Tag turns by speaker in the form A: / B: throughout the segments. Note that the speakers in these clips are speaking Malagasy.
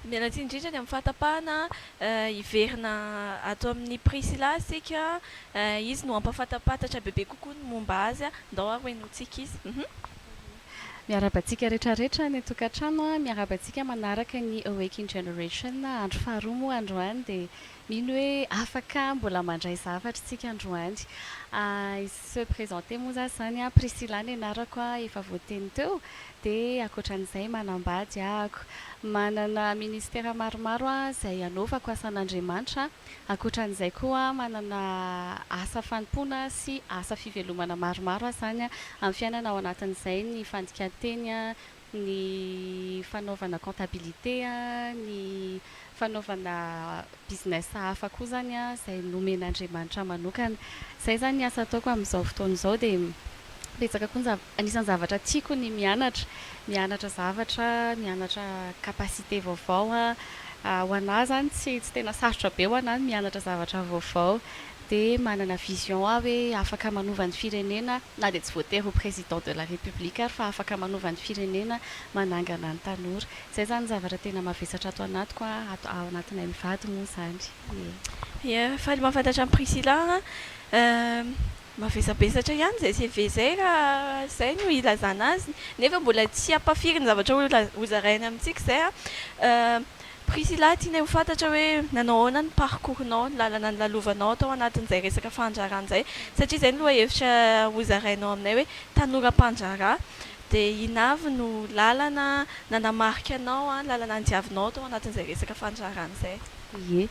A: mialatsiny indrindra ny amin'ny fahatapahana iverina ato amin'ny Priscilla sika izy no ampafatapatatra bebe kokoa ny momba azy ndao ary hoenotsika izy.
B: Miarabantsika rehetrarehetra ny tokantrano miarabantsika manaraka ny Awakening Generation andro faharoa moa androany dia mino hoe afaka mbola mandray zavatra tsika androany. Se présenter moa zany Priscilla ny anarako efa voateny teo dia ankoatran'izay manambady ahako manana ministera maromaro izay anaovako asan'Andriamanitra. Ankoatran'izay koa manana asa fanompoana sy asa fivelomana maromaro zany amin'ny fiainana ao anatin'izay ny fandikanteny ny fanaovana comptabilité ny fanaovana business hafa koa zany izay nomen'Andriamanitra manokana. Izay zany ny asa ataoko amin'izao fotoana izao dia betsaka koa anisan'ny zavatra tiako ny mianatra zavatra, mianatra kapasité vaovao ho anahy zany tsy tena sarotra be ho anahy mianatra zavatra vaovao dia manana vision hoe afaka manova ny firenena na dia tsy voatery ho président de la république ary fa afaka manova ny firenena manangana ny tanora. Izay zany zavatra tena mavesatra ato anatiko ao anatinay mivady moa zany.
A: Faly mahafantatra amin'ny Priscilla mavesabesatra ihany izay CV zay raha izay no ilazana azy nefa mbola tsy ampafiry ny zavatra hozaraina amintsika izay Priscilla tianay ho fantatra hoe nanao ahoana ny parcours-nao, ny lalana ny lalovanao tao anatin'izay resaka fandrarana izay satria izay no lohahevitra hozarainao aminay hoe tanora-mpandraraha dia inavy no lalana nanamarika anao lalana andiavinao tao anatin'izay resaka fandrarana izay.
B: Ie,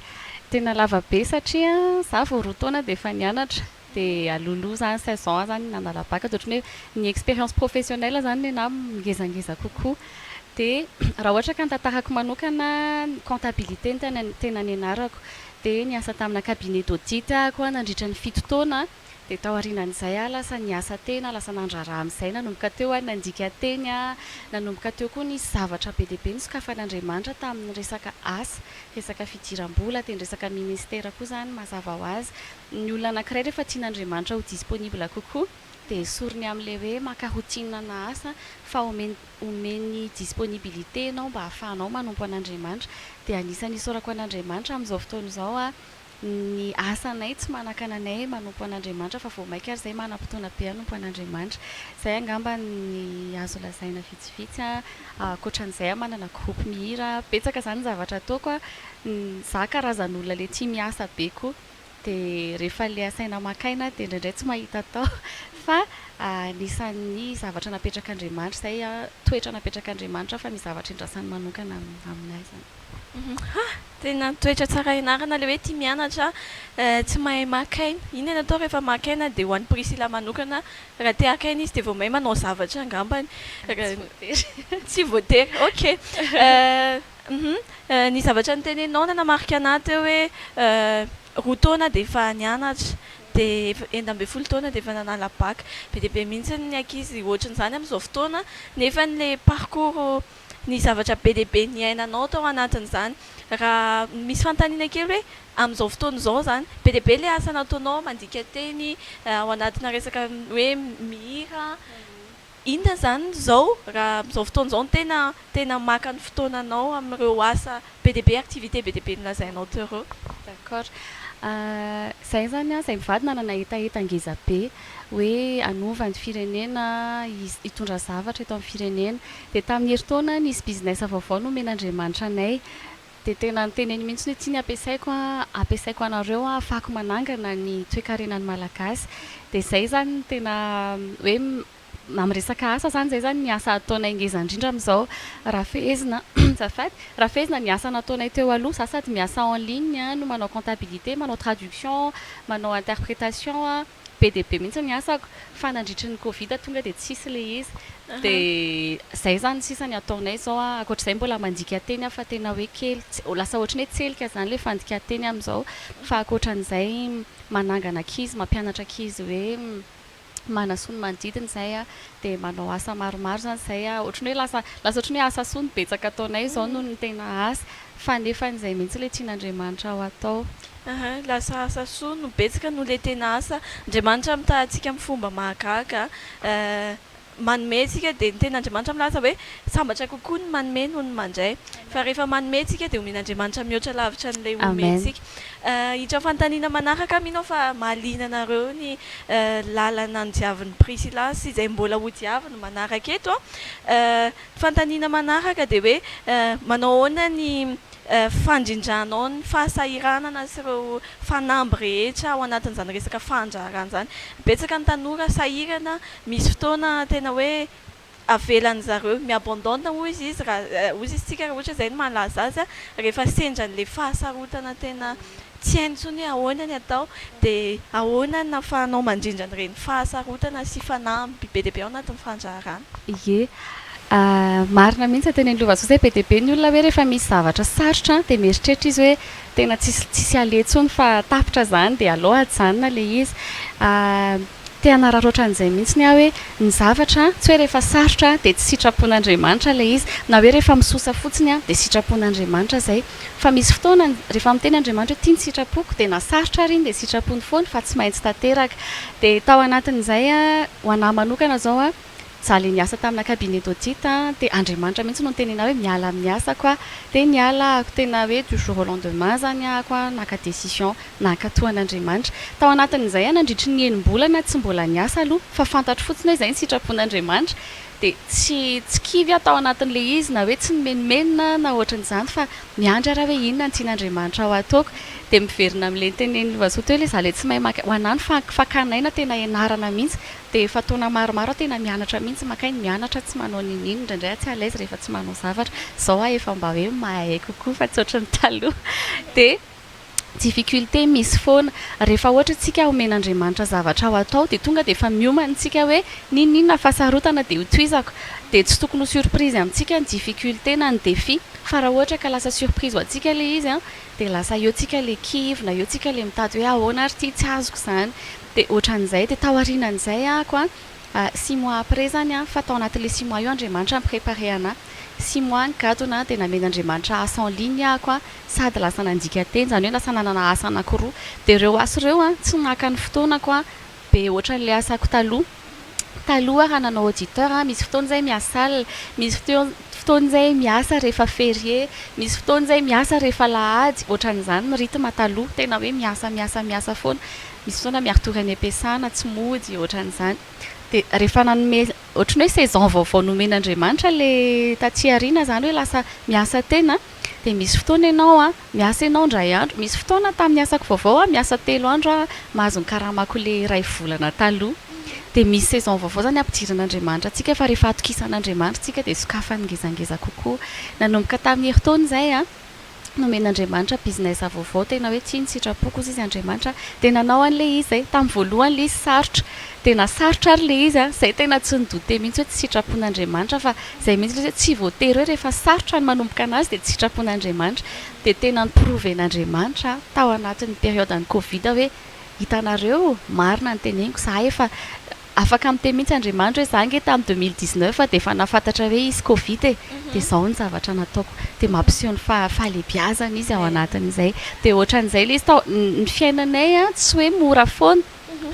B: tena lava be satria za vao roa taona dia efa nianatra dia alohaloha zany 16 ans zany nandala bac dia ohatran'ny hoe ny expérience professionnelle zany nenahy ngezangeza kokoa. Dia raha ohatra ka tantarako manokana comptabilité tena nianarako dia niasa tamina cabinet d'audit koa nandritra ny 7 taona dia tao aorianan'izay lasa niasa tena lasa nandraraha amin'izay nanomboka teo nandika teny nanomboka teo koa nisy zavatra be dia be nosokafan'Andriamanitra tamin'ny resaka asa resaka fidiram-bola dia ny resaka ministera koa zany mazava ho azy ny olona anankiray rehefa tian'Andriamanitra ho disponible kokoa dia sorony amin'ilay hoe maka routine na asa fa omeny disponibilité ianao mba ahafahanao manompo an'Andriamanitra dia anisan'ny isorako an'Andriamanitra amin'izao fotoana izao ny asanay tsy manakana anay manompo an'Andriamanitra fa vao maika ary izay manam-potoana be hanompo an'Andriamanitra. Izay angamba ny azo lazaina vitsivitsy ankoatran'izay manana groupe mihira betsaka zany zavatra ataoko za karazan'olona le tia miasa be koa dia rehefa le asaina makaina dia indraindray tsy mahita tao fa anisan'ny zavatra napetrak'Andriamanitra izay toetra napetrak'Andriamanitra fa ny zavatra indrasany manokana aminay zany.
A: Tena toetra tsara ianarana le hoe tia mianatra tsy mahay makaina. Iny atao rehefa makaina dia ho an'ny Priscilla manokana raha tia hakaina izy dia vao mahay manao zavatra angambany. Tsy voatery. Ok. Ny zavatra nitenenao nanamarika anahy teo hoe roa taona dia efa nianatra dia 11 taona dia efa nanala bac. Be dia be mihitsy ny ankizy ohatran'izany amin'izao fotoana nefa le parcours ny zavatra be dia be niainanao tao anatin'izany. Raha misy fanontaniana kely hoe amin'izao fotoana izao zany be dia be le asa nataonao mandika teny ao anatina resaka hoe mihira inona zany izao raha amin'izao fotoana izao tena maka ny fotoananao amin'ireo asa be dia be activité be dia be nolazainao teo ireo.
B: D'accord. Izay zany izay mivady nanana hetaheta ngeza be hoe anova ny firenena hitondra zavatra eto amin'ny firenena dia tamin'ny herintaona nisy business vaovao nomen'Andriamanitra anay dia tena niteneny mihitsy hoe tsy ny ampiasaiko anareo ahafahako manangana ny toe-karenan'ny malagasy dia izay zany tena hoe amin'ny resaka asa zany izay zany ny asa ataonay ngeza indrindra amin'izao raha fehezina zafady raha fehezina ny asa nataonay teo aloha za sady miasa en ligne no manao comptabilité manao traduction manao interprétation be dia be mihitsy ny asako fa nandritry ny covid tonga dia tsisy le izy dia izay zany sisa ny ataonay izao ankoatr'izay mbola mandika teny fa tena hoe kely lasa ohatrany hoe tselika zany le fandika teny amin'izao fa ankoatran'izay manangana ankizy mampianatra ankizy hoe manasoa ny manodidina izay dia manao asa maromaro zany izay ohatrany hoe lasa ohatrany hoe asa soa ny betsaka ataonay izao no ny tena asa fa nefa n'izay mihitsy le tian'Andriamanitra ho atao.
A: Lasa asa soa no betsaka no le tena asa. Andriamanitra mitahantsika amin'ny fomba mahagaga manome tsika dia ny ten'andriamanitra milaza hoe sambatra kokoa ny manome noho ny mandray fa rehefa manome tsika dia omen'andriamanitra mihoatra lavitra n'ilay omentsika hitra fantaniana manaraka minao fa mahaliana anareo ny lalana ny diavin'ny Priscilla sy izay mbola ho diaviny manaraka eto fantaniana manaraka dia hoe manao ahoana ny fandrindranao ny fahasahiranana sy ireo fanamby rehetra ao anatin'izany resaka fandraharana izany betsaka ny tanora sahirana misy fotoana tena hoe avelan'ny zareo miabandona hozy izy hozy izy tsika raha ohatra izay no mahalaza azy rehefa sendran'ilay fahasarotana tena tsy hainy intsony hoe ahoana ny atao dia ahoana ny ahafahanao mandrindra n'ireny fahasarotana sy fanamby be dia be ao anatin'ny fandraharana
B: ie marina mihitsy teny lova so zay be dia be ny olona hoe rehefa misy zavatra sarotra dia mieritreritra izy hoe tena tsisy aletsony fa tapitra zany dia aloha ajanona le izy te hanararoatra an'izay mihitsy ny aho hoe ny zavatra tsy hoe rehefa sarotra dia tsy sitrapon'andriamanitra le izy na hoe rehefa misosa fotsiny dia sitrapon'andriamanitra zay fa misy fotoana rehefa miteny andriamanitra hoe tia ny sitrapoko dia na sarotra ary iny dia sitrapony foana fa tsy maintsy tanteraka dia tao anatin'izay ho anahy manokana zao zaly niasa tamina cabinet d'audit dia andriamanitra mihitsy no nitenena hoe miala amin'ny asa koa dia niala ako tena hoe du jour au lendemain zany ako naka décision nankatohan'andriamanitra tao anatin'izay nandritry ny enim-bolana tsy mbola niasa aloha fa fantatro fotsiny hoe izay ny sitrapon'andriamanitra dia tsy kivy atao anatin'le izy na hoe tsy nomenomenona na ohatran'izany fa miandry raha hoe inona ny tian'andriamanitra ao ataoko dia miverina amin'ilay teneny vazoto hoe le zaho le tsy mahay maka ho anahy ny fakanaina tena ianarana mihitsy dia efa taona maromaro tena mianatra mihitsy makainy mianatra tsy manao ninino indraindray tsy alaizy rehefa tsy manao zavatra zao efa mba hoe mahay kokoa fa tsy ohatran'ny taloha dia difficulté misy foana rehefa ohatra tsika omen'andriamanitra zavatra ao atao dia tonga dia efa miomana tsika hoe ninona fahasarotana dia hotoizako dia tsy tokony ho surprise amintsika ny difficulté na ny défi fa raha ohatra ka lasa surprise ho antsika le izy dia lasa eo tsika le kivina eo tsika le mitady hoe ahoana ary ty tsy azoko izany dia ohatran'izay dia tao aorianan'izay ako 6 mois après zany fa tao anatin'le 6 mois io andriamanitra mipréparé anahy 6 mois ny gadona dia namen'andriamanitra asa en ligne ako sady lasa nandika teny zany hoe lasa nanana asa anankiroa dia ireo asa ireo tsy naka ny fotoanako be ohatran'le asako taloha raha nanao auditeur misy fotoana izay miasa alina misy fotoana izay miasa rehefa férié misy fotoana izay miasa rehefa lahady ohatran'izany ny rythme taloha tena hoe miasa foana misy fotoana miaritory any am-piasana tsy mody ohatran'izany dia rehefa nanome ohatrany hoe saison vaovao nomen'andriamanitra le taty ariana zany hoe lasa miasa tena dia misy fotoana ianao miasa ianao indray andro misy fotoana tamin'ny asako vaovao miasa 3 andro mahazo ny karamako le ray volana taloha dia misy saison vaovao zany ampidiran'andriamanitra tsika fa rehefa atokisan'andriamanitra tsika dia sokafany ngezangeza kokoa nanomboka tamin'ny herintaona izay nomen'andriamanitra business vaovao tena hoe tsy ny sitrapoko izy andriamanitra dia nanao an'le izy tamin'ny voalohany le izy sarotra dia nasarotra ary le izy izay tena tsy nidote mihitsy hoe tsy sitrapon'andriamanitra fa izay mihitsy hoe tsy voatery hoe rehefa sarotra ny manomboka anazy dia tsy sitrapon'andriamanitra dia tena niprouven'andriamanitra tao anatin'ny période ny covid hoe hitanareo marina ny teneniko za efa afaka miteny mihitsy andriamanitra hoe za nge tamin'ny 2019 dia efa nafantatra hoe izy covid dia izao ny zavatra nataoko dia mampiseho ny fahalebiazana izy ao anatin'izay dia ohatran'izay le izy tao ny fiainanay tsy hoe mora foana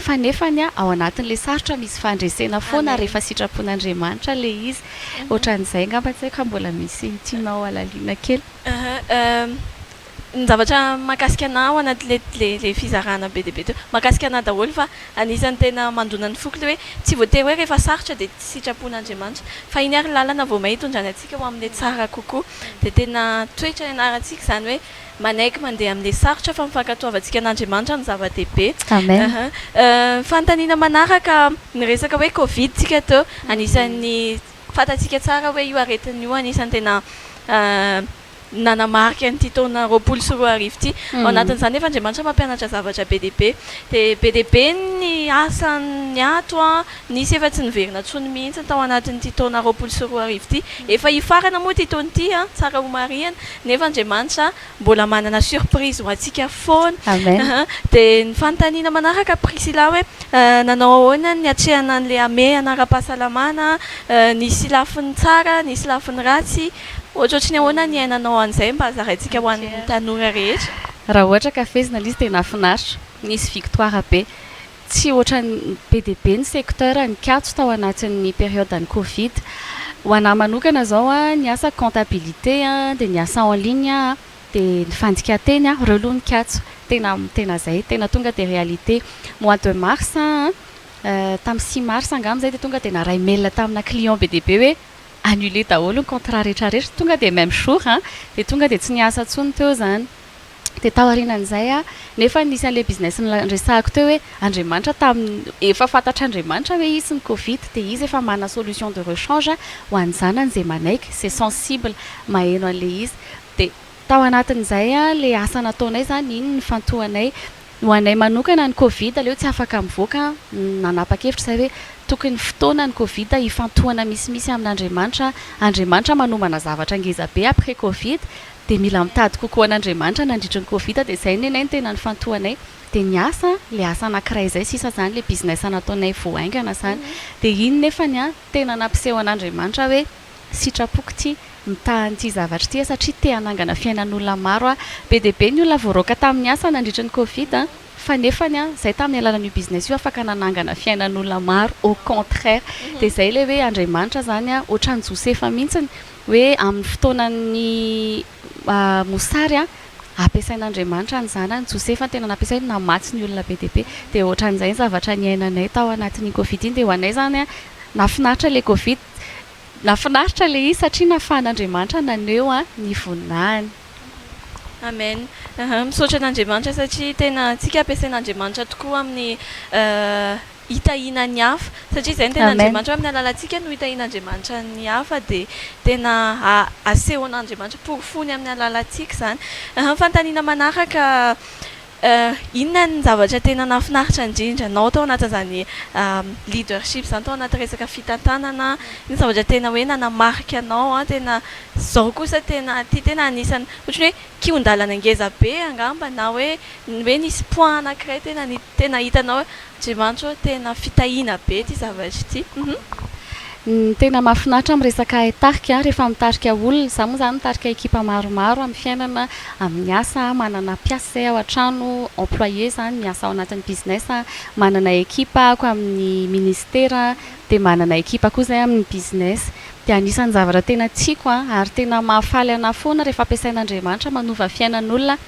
B: fa nefany ao anatin'le sarotra misy fandresena foana rehefa sitrapon'andriamanitra le izy ohatran'izay ngamba tsy haiko mbola misy tianao alaliana kely
A: ny zavatra mahakasika anah ao anaty le fizarana be dia be teo mahakasika anah daholo fa anisan'ny tena mandona ny foko le hoe tsy voatery hoe rehefa sarotra dia tsy sitrapon'andriamanitra fa iny ary lalana vao mahay hitondrany antsika ho amin'le tsara kokoa dia tena toetra ianarantsika izany hoe manaiky mandeha amin'le sarotra fa mifankatoavantsika an'andriamanitra ny zava-dehibe fantaniana manaraka ny resaka hoe covid tsika teo anisan'ny fantatsika tsara hoe io aretin'io anisan'ny tena nanamarika nyity taona 24 ity ao anatin'izany nefa andriamanitra mampianatra zavatra be dia be ny asan'ny ato nisy efa tsy niverina tsony mihitsy tao anatin'ity taona 24 ity efa hifarana moa ty taona ity tsara ho mariana nefa andriamanitra mbola manana surprise ho antsika foana dia ny fantaniana manaraka Priscilla hoe nanao ahoana ny atrehana n'le ame anara-pahasalamana nisy lafiny tsara nisy lafiny ratsy ohatrohatrany ahoana ny ainanao an'izay mba zaraintsika ho an'ny tanora rehetra
B: raha ohatra ka fezina izy dia nahafinaritra nisy victoire be tsy ohatran'ny be dia be ny secteur ny katso tao anatin'ny période-ny Covid. Ho anahy manokana zao niasa comptabilité dia niasa en ligne dia nifandika teny reo aloha ny katso tena zay tena tonga dia réalité mois de mars tamin'ny 6 mars angamba zay dia tonga dia naray mail tamina client be dia be hoe annulé daholo ny contrat rehetrarehetra tonga dia même jour dia tonga dia tsy niasa intsony teo zany. Dia tao aorianan'izay nefa nisy an'ilay business nresahako teo hoe Andriamanitra efa fantatr'Andriamanitra hoe izy ny Covid dia izy efa mana solution de rechange ho an'ny zanany izay manaiky c'est sensible maheno an'ilay izy. Dia tao anatin'izay ilay asa nataonay zany iny ny fantohanay ho anay manokana ny Covid aleo tsy afaka mivoaka nanapa-kevitra zay hoe tokony fotoana ny Covid ifantohana misimisy amin'Andriamanitra. Andriamanitra manomana zavatra ngeza be après Covid dia mila mitady kokoa an'Andriamanitra nandritra ny Covid dia izay ny tena ny fantohanay. Dia niasa le asa anankiray zay sisa zany le business nataonay voaingana zany dia iny nefany tena nampiseho an'Andriamanitra hoe sitrapoko ty mitahan'ity zavatra ty satria te hanangana fiainan'olona maro be dia be ny olona voaroaka tamin'ny asa nandritra ny Covid fa nefany zay tamin'ny alalan'io business io afaka nanangana fiainan'olona maro au contraire. Dia izay le hoe Andriamanitra zany ohatran'ny Josefa mihitsiny hoe amin'ny fotoanan'ny mosary ampiasain'Andriamanitra ny zanany Josefa tena nampiasainy namatsy ny olona be dia be dia ohatran'izay ny zavatra niainanay tao anatin'ny Covid iny. Dia ho anay zany nafinaritra le Covid nafinaritra le izy satria nafahan'Andriamanitra naneo ny voninahiny.
A: Amen. Misaotra an'Andriamanitra satria tena tsika ampiasain'Andriamanitra tokoa amin'ny hitahinany hafa satria izay ny tena Andriamanitra amin'ny alalantsika no hitahin'Andriamanitra ny hafa dia tena asehon'Andriamanitra porofony amin'ny alalantsika zany. Fantaniana manaraka inona ny zavatra tena nafinaritra indrindra anao tao anatin'izany leadership zany tao anaty resaka fitantanana ny zavatra tena hoe nanamarika anao tena zao kosa tena anisany ohatran'ny hoe kiondalana ngeza be angamba na hoe nisy point anankiray tena hitanao Andriamanitra tena fitahiana be ty zavatra ty.
B: Tena mahafinaritra amin'ny resaka tarika rehefa mitarika olona za moa zany mitarika ekipa maromaro amin'ny fiainana amin'ny asa manana mpiasa ao an-trano employé zany miasa ao anatin'ny business manana ekipa ako amin'ny ministera dia manana ekipa koa zay amin'ny business dia anisan'ny zavatra tena tiako ary tena mahafaly ana foana rehefa ampiasain'Andriamanitra manova fiainan'olona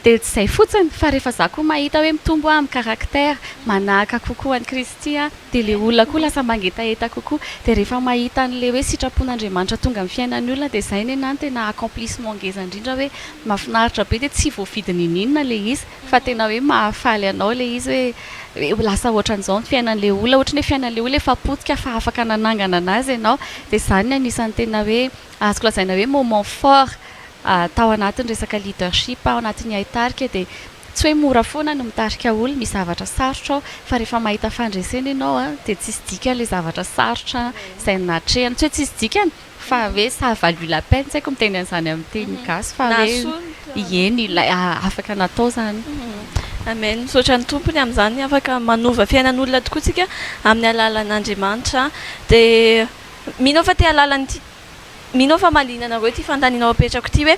B: dia tsy izay fotsiny fa rehefa za koa mahita hoe mitombo amin'ny caractère manahaka kokoa an'i Kristy dia le olona koa lasa mangetaheta kokoa dia rehefa mahita an'ilay hoe sitrapon'Andriamanitra tonga amin'ny fiainan'ny olona dia izay ny tena accomplissement ngeza indrindra hoe mahafinaritra be dia tsy voavidiny ininona le izy fa tena hoe mahafaly anao le izy hoe lasa ohatran'izao ny fiainan'ilay olona ohatran'ny hoe fiainan'ilay olona efa potika fa afaka nanangana anazy ianao dia izany anisan'ny tena hoe azoko lazaina hoe moment fort tao anatin'ny resaka leadership ao anatin'ny haitarika dia tsy hoe mora foana no mitarika olona misy zavatra sarotra fa rehefa mahita fandresena ianao dia tsisy dika ilay zavatra sarotra izay natrehany tsy hoe tsisy dikany fa hoe ça valut la peine tsy haiko miteny an'izany amin'ny teny gasy fa hoe eny afaka natao zany.
A: Amen. Misaotra ny tompony amin'izany afaka manova fiainan'olona tokoa tsika amin'ny alalan'Andriamanitra dia mino fa te alalan'ity mino fa malina anareo ty fantanianao apetrako ty hoe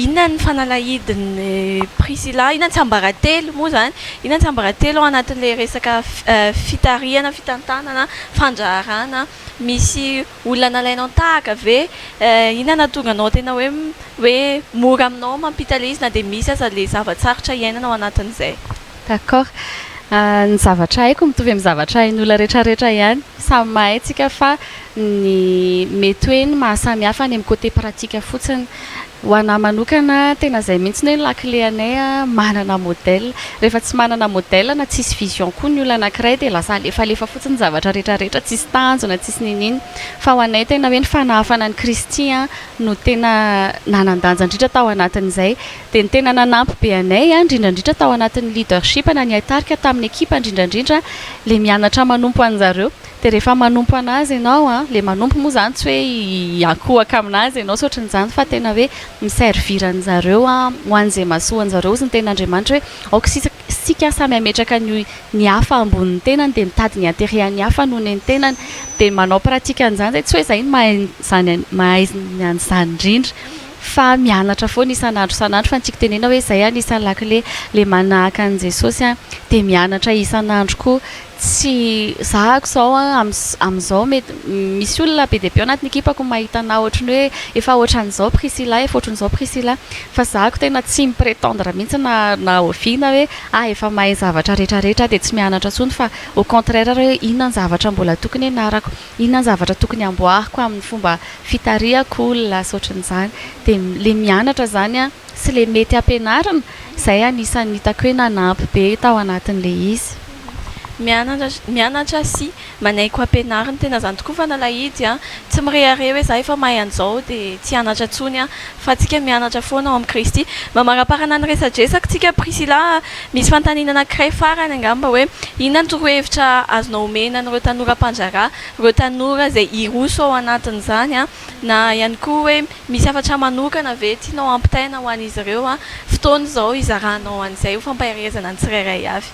A: inona ny fanalahidin'ny Priscilla inona ny tsambaratelo moa zany inona ny tsambaratelo ao anatin'ilay resaka fitarihana fitantanana fandraharana misy olona nalainao tahaka ve inona natonga anao tena hoe mora aminao mampita le izy na dia misy aza le zavatsarotra iainana ao anatin'izay.
B: D'accord. Ny zavatra haiko mitovy amin'ny zavatra hain'olona rehetrarehetra ihany samy mahay tsika fa ny mety hoe ny mahasamihafa ny amin'ny côté pratika fotsiny ho anahy manokana tena izay mihitsy ny hoe lakile anay manana modèle rehefa tsy manana modèle na tsisy vision koa ny olona anankiray dia lasa alefalefa fotsiny ny zavatra rehetrarehetra tsisy tanjona tsisy nininy fa ho anay tena hoe ny fanahafana ny Kristy no tena nanan-danja indrindra tao anatin'izay dia ny tena nanampy be anay indrindrandrindra tao anatin'ny leadership na ny haitarika tamin'ny ekipa indrindrandrindra le mianatra manompo an'zareo dia rehefa manompo anazy ianao le manompo moa zany tsy hoe akohaka aminazy ianao soatran'izany fa tena hoe miserviran'zareo ho an'izay mahasoan'zareo izy ny ten'Andriamanitra hoe aoka sika samy ametraka ny hafa ambonin'ny tenany dia mitady ny aterehany hafa noho ny tenany dia manao pratika an'izany zay tsy hoe izay mahay an'izany indrindra fa mianatra foana isan'andro isan'andro fa antsika tenena hoe zay anisan'ny lakile le manahaka an' Jesosy a dia mianatra isan'andro koa tsy zahako zao a amin'izao mety misy olona be dia be ao anatin'ny ekipako mahitana ohatrany hoe efa ohatran'izao Priscilla efa ohatran'izao Priscilla fa zahako tena tsy mipretendre mihitsy na oviana hoe efa mahay zavatra rehetrarehetra dia tsy mianatra intsony fa au contraire hoe inona ny zavatra mbola tokony ianarako, inona ny zavatra tokony amboariko amin'ny fomba fitariako olona sy ohatran'izany dia le mianatra zany a sy le mety ampianarina zay anisan'ny hitako hoe nanampy be tao anatin'ilay izy.
A: Mianatra sy manaiko ampianarina tena zany tokoa fa nalahidy a tsy mirehare hoe za efa mahay an'izao dia tsy hianatra intsony a fa tsika mianatra foana ao amin'ny Kristy. Mamaraparana ny resadresaka tsika Priscilla misy fanontaniana anankiray farany angamba hoe inona ny torohevitra azonao omena an'ireo tanora mpanjara, ireo tanora izay hiroso ao anatin'izany a na ihany koa hoe misy hafatra manokana ve tianao ampitaina ho an'izy ireo a fotoana izao izaranao an'izay ho fampaherezana ny tsirairay avy.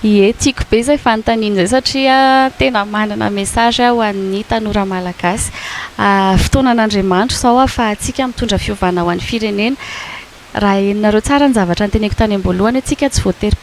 B: Ie tiako be zay fanontaniana zay satria tena manana message ho an'ny tanora malagasy fotoanan'Andriamanitra zao a fa atsika mitondra fiovana ho an'ny firenena raha henonareo tsara ny zavatra nyteneko tany am-boalohany atsika tsy voatery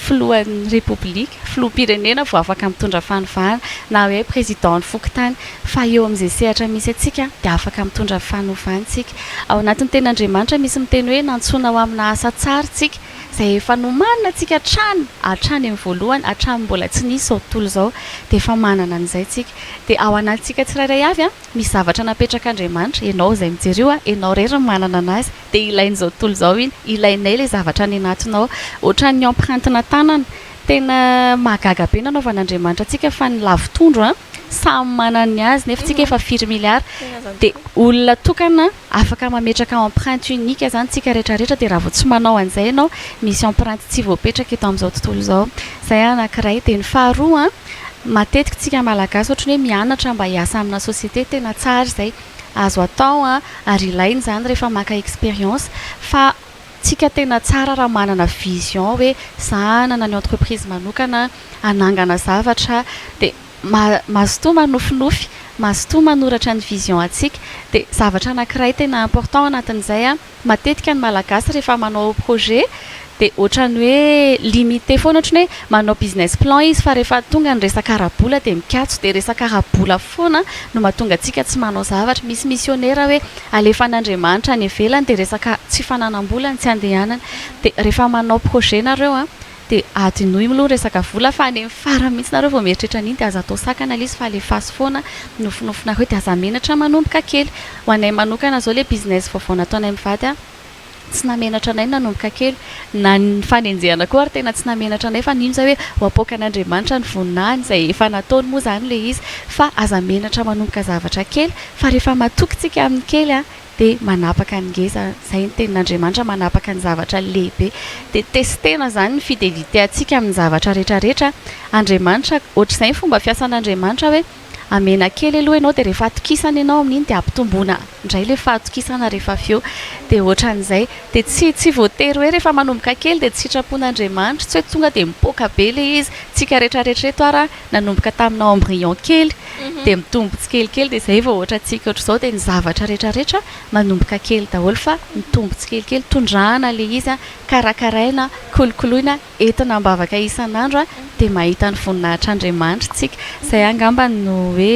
B: filohan'ny repoblika filoham-pirenena vao afaka mitondra fanovana na hoe président ny fokontany fa eo amin'izay sehatra misy atsika dia afaka mitondra fanovantsika ao anatin'ny ten'Andriamanitra misy miteny hoe nantsona ho amina asa tsara tsika zay efa nomanina atsika hatrany amin'ny voalohany hatrany mbola tsy nisy zao tontolo zao dia efa manana an'izay tsika dia ao anatintsika tsirairay avy a misy zavatra napetraka Andriamanitra ianao izay mijery io a ianao rery manana anazy dia ilain'izao tontolo zao iny ilainay le zavatra ny anatinao ohatran'ny empreinte-na tanana tena mahagaga be nanaovan'Andriamanitra atsika fa ny lavitondro a samy manana ny azy nefa tsika efa 4 miliara dia olona tokana afaka mametraka empreinte unique zany tsika rehetrarehetra dia raha vao tsy manao an'izay ianao misy empreinte tsy voapetraka eto amin'izao tontolo izao zay anankiray dia ny faharoa matetika tsika malagasy ohatrany hoe mianatra mba hiasa amina société tena tsara izay azo atao ary ilainy zany rehefa maka expérience fa tsika tena tsara raha manana vision hoe zahanana ny entreprise manokana anangana zavatra dia mazotoa manofinofy mazotoa manoratra ny vision atsika dia zavatra anankiray tena important anatin'izay a matetika ny malagasy rehefa manao projet dia ohatrany hoe limité foana ohatrany hoe manao business plan izy fa rehefa tonga ny resaka arabola dia mikatso dia resaka arabola foana no mahatonga atsika tsy manao zavatra misy missionnaire hoe alefan'Andriamanitra any ivelany dia resaka tsy fananam-bola tsy andehanana dia rehefa manao projet nareo a dia adinoy miloha resaka vola fa any amin'ny farany mihitsy nareo vao mieritrretra an'iny dia aza atao sakana ilay izy fa alefasy foana nofinofina dia aza menatra manomboka kely ho anay manokana zao le business vaovao nataonay mivady a tsy namenatra anay nanomboka kely na ny fanenjehana koa ary tena tsy namenatra anay fa nino zay hoe ho apoakan'Andriamanitra ny voninahiny izay efa nataony moa zany le izy fa aza menatra manomboka zavatra kely fa rehefa matoky tsika amin'ny kely a dia manapaka ny ngeza zay ny tenin'Andriamanitra manapaka ny zavatra lehibe dia testena zany ny fidelité atsika amin'ny zavatra rehetrarehetra Andriamanitra ohatr'izay ny fomba fiasan'Andriamanitra hoe amena kely aloha ianao dia rehefa atokisana ianao amin'iny dia ampitomboana indray le fahatokisana rehefa avy eo dia ohatran'izay dia tsy voatery hoe rehefa manomboka kely dia tsy sitrapon'Andriamanitra tsy hoe tonga dia mipoaka be le izy tsika rehetrarehetra eto ara nanomboka taminao embryon kely dia mitombo tsikelikely dia izay vao ohatra tsika ohatr'izao dia ny zavatra rehetrarehetra manomboka kely daholo fa mitombo tsikelikely tondrahana le izy a karakaraina kolokoloina entina mbavaka isan'andro a dia mahita ny voninahitr'Andriamanitra tsika izay angamba no hoe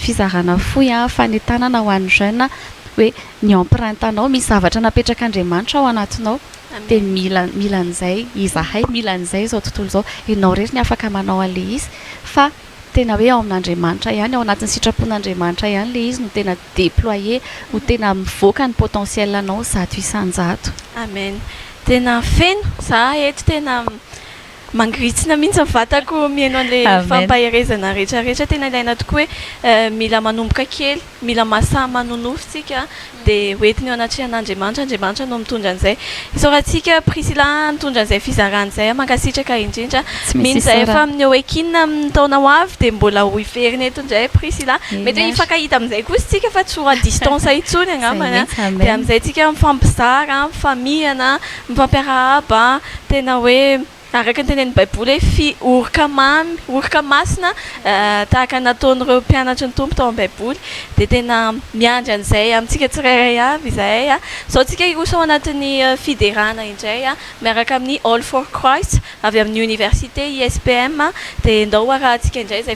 B: fizarana fohy fanentanana ho an'ny jeune hoe ny empreinte anao misy zavatra napetrak'Andriamanitra ao anatinao dia mila an'izay izahay mila an'izay zao tontolo zao ianao rery ny afaka manao an'le izy fa tena hoe ao amin'Andriamanitra ihany ao anatin'ny sitrapon'Andriamanitra ihany le izy no tena déployer ho tena mivoaka ny potentiel anao zato isan-jato.
A: Amen. Tena feno za eto tena mangritsina mihitsy ny vatako mihaino an'ilay fampaherezana rehetrarehetra tena ilaina tokoa hoe mila manomboka kely mila masaha manonofitsika dia hoentiny ao anatrihan'Andriamanitra no mitondra an'izay isaorantsika Priscilla nitondra an'izay fizaran'izay mankasitraka indrindra mihitsy zay efa amin'ny eo ekinina amin'ny taona ho avy dia mbola ho iverina eto indray Priscilla mety hoe hifankahita amin'izay koa tsika fa tsy ho à distance itsony angambany dia amin'izay tsika mifampizara mifamihana mifampiarahaba tena hoe araka ny tenen'ny baiboly hoe oroka masina tahaka nataon'ireo mpianatry ny tompo tao amin'ny baiboly dia tena miandry an'izay amintsika tsirairay avy izay zao tsika iroso ao anatin'ny fiderana indray miaraka amin'ny All for Christ avy amin'ny université ISPM dia ndao arahantsika indray zay